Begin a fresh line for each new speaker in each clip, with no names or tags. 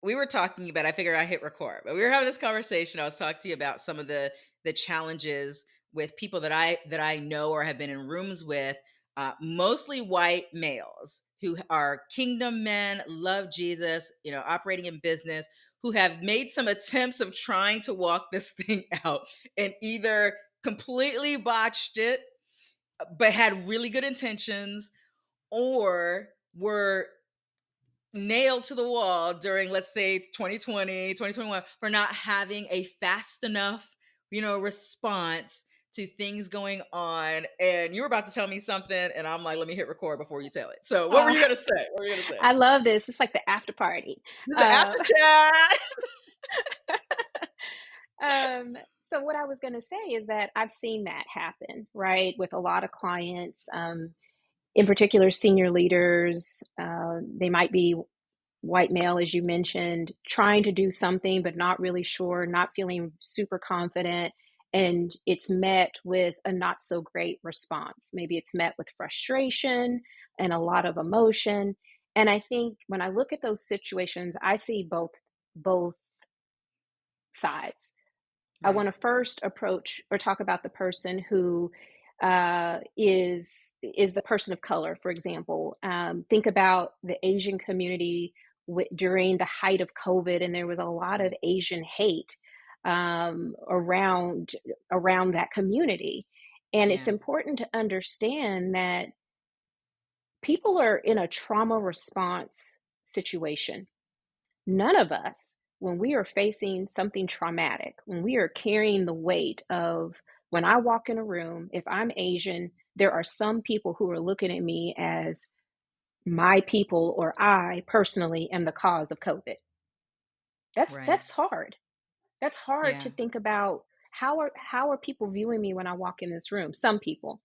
we were talking about, I figured I hit record, but we were having this conversation. I was talking to you about some of the challenges with people that I know or have been in rooms with, mostly white males who are kingdom men, love Jesus, operating in business, who have made some attempts of trying to walk this thing out and either completely botched it, but had really good intentions, or were nailed to the wall during, let's say, 2020, 2021, for not having a fast enough, response to things going on. And you were about to tell me something, and I'm like, let me hit record before you tell it. So what were
Oh,
you gonna say? What were you gonna say?
I love this. It's like the after party.
This is the
Uh,
after chat.
so what I was going to say is that I've seen that happen, right, with a lot of clients, in particular senior leaders. They might be white male, as you mentioned, trying to do something but not really sure, not feeling super confident, and it's met with a not so great response. Maybe it's met with frustration and a lot of emotion. And I think when I look at those situations, I see both sides. I
Right.
want to first approach or talk about the person who is the person of color, for example. Think about the Asian community during the height of COVID, and there was a lot of Asian hate around that community. And it's
Yeah.
important to understand that people are in a trauma response situation. None of us, when we are facing something traumatic, when we are carrying the weight of, when I walk in a room, if I'm Asian, there are some people who are looking at me as my people, or I personally am the cause of COVID.
Right.
That's hard. That's hard
Yeah.
to think about. How are people viewing me when I walk in this room? Some people.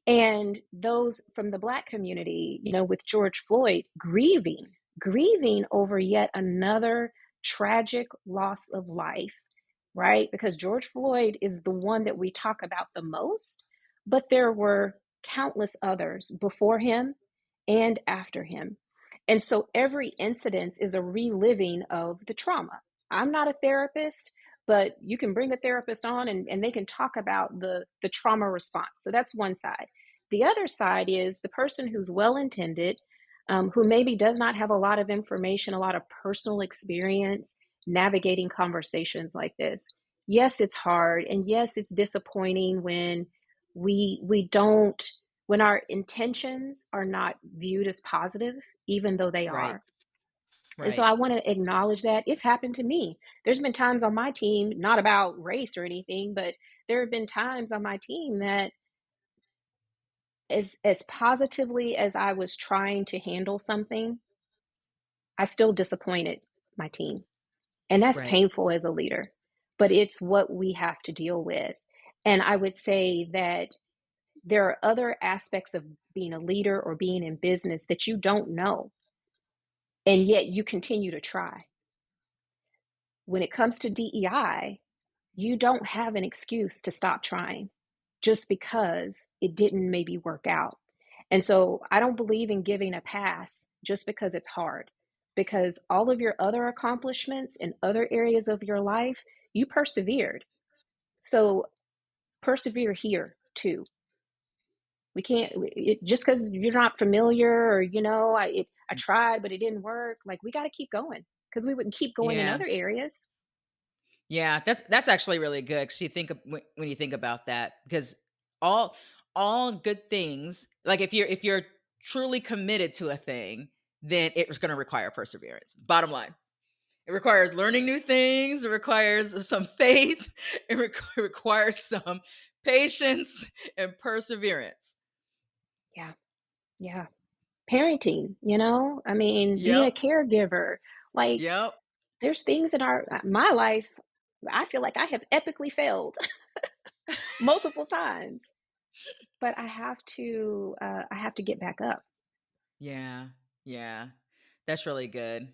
And those from the Black community, with George Floyd, grieving over yet another tragic loss of life, right? Because George Floyd is the one that we talk about the most, but there were countless others before him and after him. And so every incident is a reliving of the trauma. I'm not a therapist, but you can bring a therapist on, and they can talk about the trauma response. So that's one side. The other side is the person who's well intended, who maybe does not have a lot of information, a lot of personal experience navigating conversations like this. Yes, it's hard, and yes, it's disappointing when we don't when our intentions are not viewed as positive, even though they
Right.
are. And so
Right.
I want to acknowledge that it's happened to me. There's been times on my team, not about race or anything, but there have been times on my team that, as positively as I was trying to handle something, I still disappointed my team. And that's
Right.
painful as a leader, but it's what we have to deal with. And I would say that there are other aspects of being a leader or being in business that you don't know, and yet you continue to try. When it comes to DEI, you don't have an excuse to stop trying just because it didn't maybe work out. And so I don't believe in giving a pass just because it's hard, because all of your other accomplishments in other areas of your life, you persevered. So persevere here too. We can't just because you're not familiar, or I tried but it didn't work. Like, we got to keep going, because we wouldn't keep going in
Yeah.
other areas.
Yeah, that's actually really good, 'cause you think when you think about that, because all all good things, like if you're truly committed to a thing, then it's going to require perseverance. Bottom line, it requires learning new things. It requires some faith. Requires some patience and perseverance.
Yeah, yeah. Parenting, I mean, being a
Yep.
caregiver, like,
Yep.
there's things in my life I feel like I have epically failed multiple times, but I have to get back up.
Yeah. Yeah. That's really good.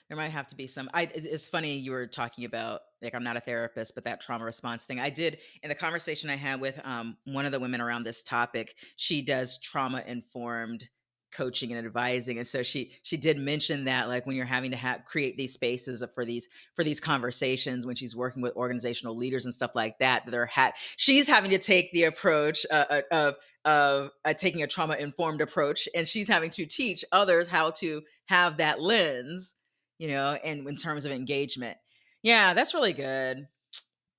There might have to be some it's funny you were talking about, like, I'm not a therapist, but that trauma response thing. I did, in the conversation I had with one of the women around this topic, she does trauma informed coaching and advising, and so she did mention that, like, when you're having to create these spaces for these conversations when she's working with organizational leaders and stuff like that, that she's having to take the approach of taking a trauma informed approach, and she's having to teach others how to have that lens, and in terms of engagement. Yeah, that's really good.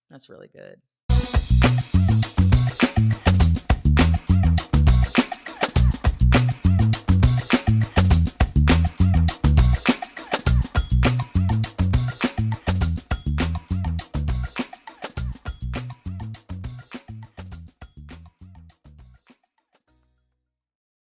That's really good.